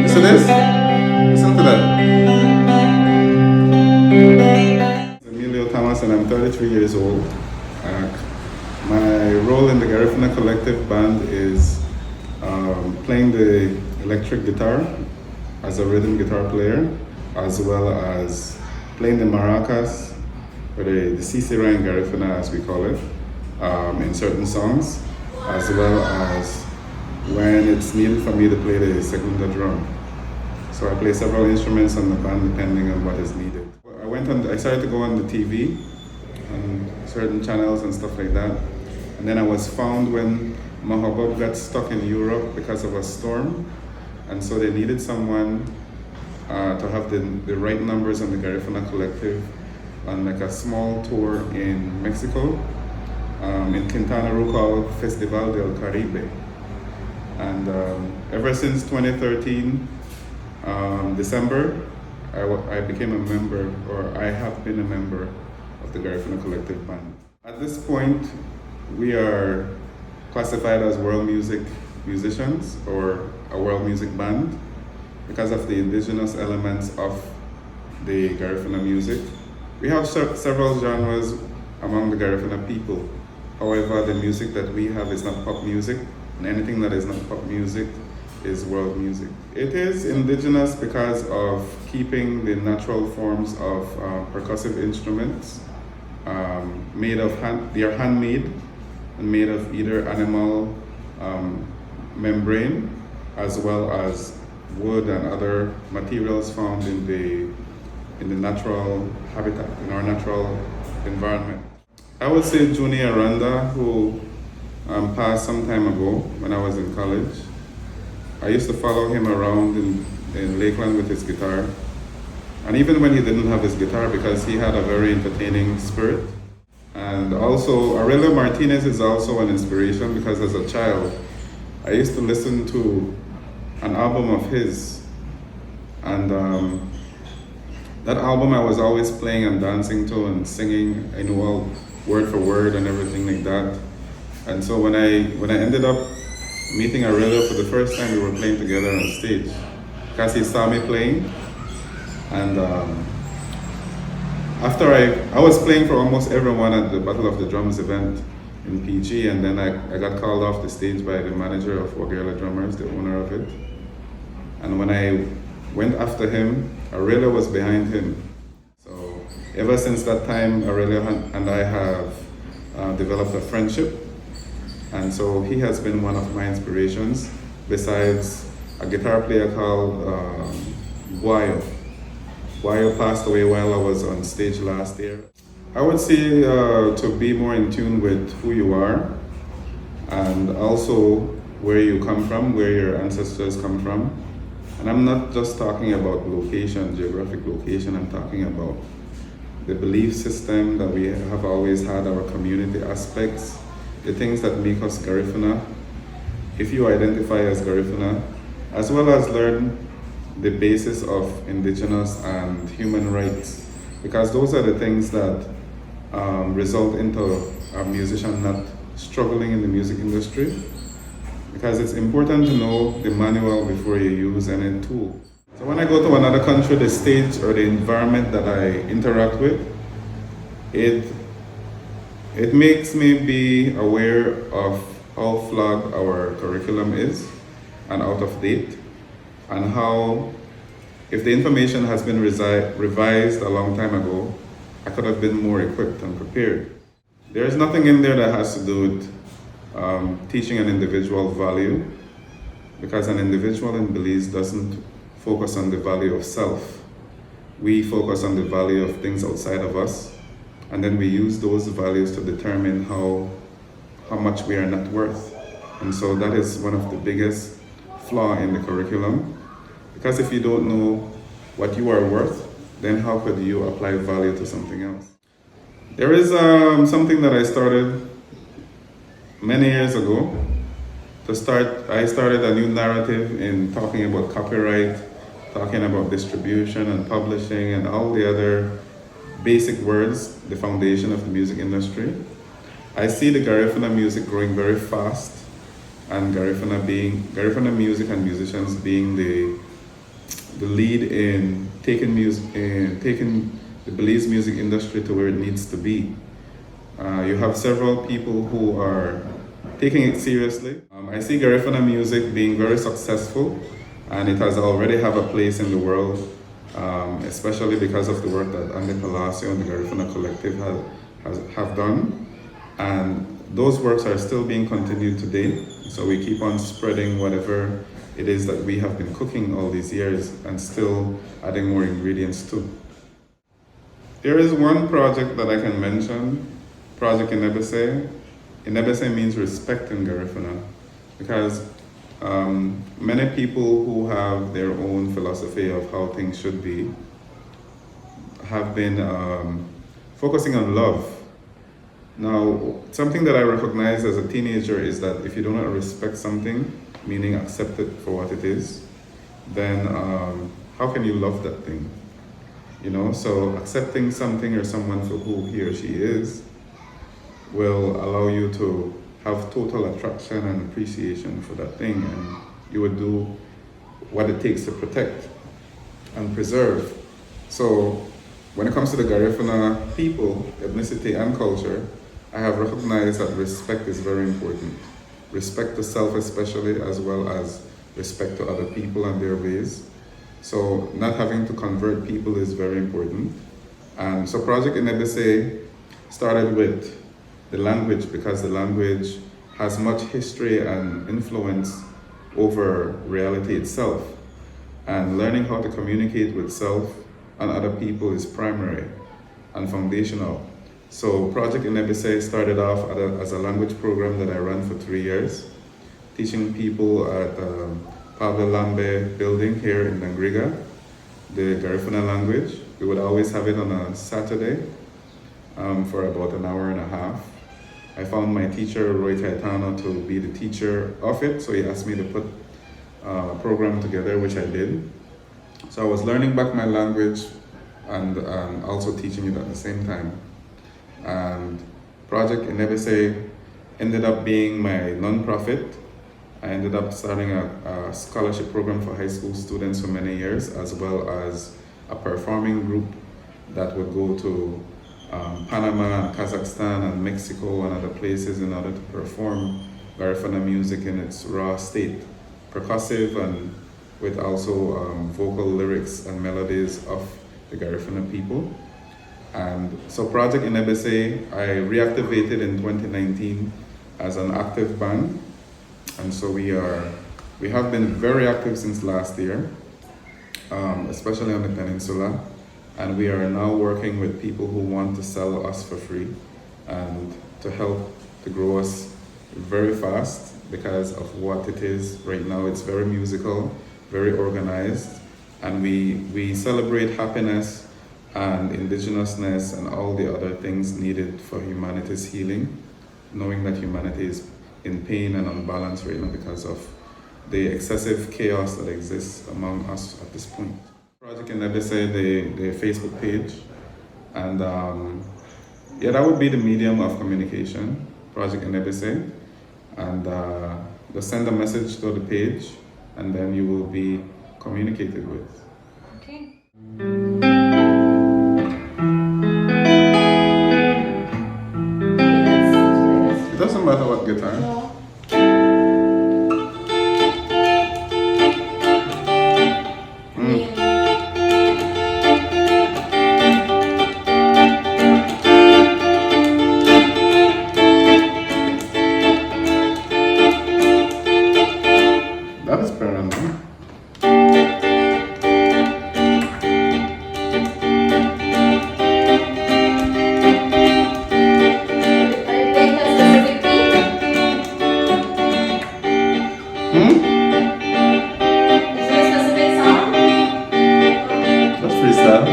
Listen to this. Listen to that. Emilio Thomas, and I'm 33 years old. My role in the Garifuna Collective Band is playing the electric guitar as a rhythm guitar player, as well as playing the maracas, or the Belizean Garifuna as we call it, in certain songs, as well as when it's needed for me to play the segunda drum. So I play several instruments on the band depending on what is needed. I started to go on the TV, on certain channels and stuff like that. And then I was found when Mahabub got stuck in Europe because of a storm. And so they needed someone to have the right numbers on the Garifuna Collective on like a small tour in Mexico, in Quintana Roo called Festival del Caribe. And ever since 2013, December, I became a member, or I have been a member of the Garifuna Collective Band. At this point, we are classified as world music musicians or a world music band because of the indigenous elements of the Garifuna music. We have several genres among the Garifuna people. However, the music that we have is not pop music, and anything that is not pop music is world music. It is indigenous because of keeping the natural forms of percussive instruments made of they are handmade and made of either animal membrane as well as wood and other materials found in the natural habitat, in our natural environment. I would say Juni Aranda, who passed some time ago when I was in college. I used to follow him around in Lakeland with his guitar. And even when he didn't have his guitar, because he had a very entertaining spirit. And also, Aurelio Martinez is also an inspiration because as a child, I used to listen to an album of his. And that album I was always playing and dancing to and singing, I knew all word for word and everything like that. And so when I ended up meeting Aurelio for the first time, we were playing together on stage because he saw me playing. And after I was playing for almost everyone at the Battle of the Drums event in PG, and then I got called off the stage by the manager of Wagera Drummers, the owner of it. And when I went after him, Aurelio was behind him. So ever since that time, Aurelio and I have developed a friendship. And so he has been one of my inspirations, besides a guitar player called Guayo. Guayo passed away while I was on stage last year. I would say to be more in tune with who you are, and also where you come from, where your ancestors come from. And I'm not just talking about location, geographic location, I'm talking about the belief system that we have always had, our community aspects, the things that make us Garifuna, if you identify as Garifuna, as well as learn the basis of indigenous and human rights, because those are the things that result into a musician not struggling in the music industry, because it's important to know the manual before you use any tool. So when I go to another country, the stage or the environment that I interact with, it makes me be aware of how flawed our curriculum is and out of date, and how, if the information has been revised a long time ago, I could have been more equipped and prepared. There is nothing in there that has to do with teaching an individual value, because an individual in Belize doesn't focus on the value of self. We focus on the value of things outside of us, and then we use those values to determine how much we are not worth. And so that is one of the biggest flaw in the curriculum, because if you don't know what you are worth, then how could you apply value to something else? There is something that I started many years ago. I started a new narrative in talking about copyright, talking about distribution and publishing and all the other basic words, the foundation of the music industry. I see the Garifuna music growing very fast, and Garifuna music and musicians being the lead in taking the Belize music industry to where it needs to be. You have several people who are taking it seriously. I see Garifuna music being very successful, and it has already have a place in the world, especially because of the work that Andy Palacio and the Garifuna Collective have done. And those works are still being continued today. So we keep on spreading whatever it is that we have been cooking all these years and still adding more ingredients to. There is one project that I can mention, Project Inebesei. Inebesei means respect in Garifuna, because many people who have their own philosophy of how things should be have been focusing on love. Now, something that I recognized as a teenager is that if you do not respect something, meaning accept it for what it is, then how can you love that thing? You know, so accepting something or someone for who he or she is will allow you to have total attraction and appreciation for that thing, and you would do what it takes to protect and preserve. So when it comes to the Garifuna people, ethnicity and culture, I have recognized that respect is very important. Respect to self especially, as well as respect to other people and their ways. So not having to convert people is very important. And so Project Inebesei started with the language, because the language has much history and influence over reality itself. And learning how to communicate with self and other people is primary and foundational. So Project Inebesei started off as a language program that I ran for 3 years, teaching people at Pablo Lambe building here in Dangriga, the Garifuna language. We would always have it on a Saturday for about an hour and a half. I found my teacher, Roy Caetano, to be the teacher of it, so he asked me to put a program together, which I did. So I was learning back my language and also teaching it at the same time. And Project Inebesei ended up being my non-profit. I ended up starting a scholarship program for high school students for many years, as well as a performing group that would go to Panama and Kazakhstan and Mexico and other places in order to perform Garifuna music in its raw state, percussive and with also vocal lyrics and melodies of the Garifuna people. And so Project Inebesei, I reactivated in 2019 as an active band. And so we have been very active since last year, especially on the peninsula. And we are now working with people who want to sell us for free and to help to grow us very fast because of what it is right now. It's very musical, very organized, and we celebrate happiness and indigenousness and all the other things needed for humanity's healing, knowing that humanity is in pain and unbalance right now because of the excessive chaos that exists among us at this point. Project Inebesei, the Facebook page, and yeah, that would be the medium of communication, Project Inebesei, and just send a message to the page, and then you will be communicated with. Okay. It doesn't matter what guitar. No. That is parallel. That's freestyle.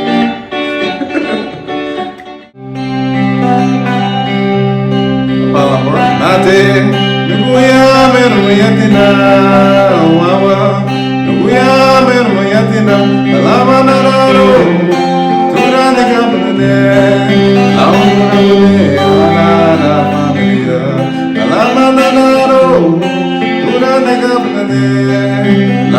Gabnade,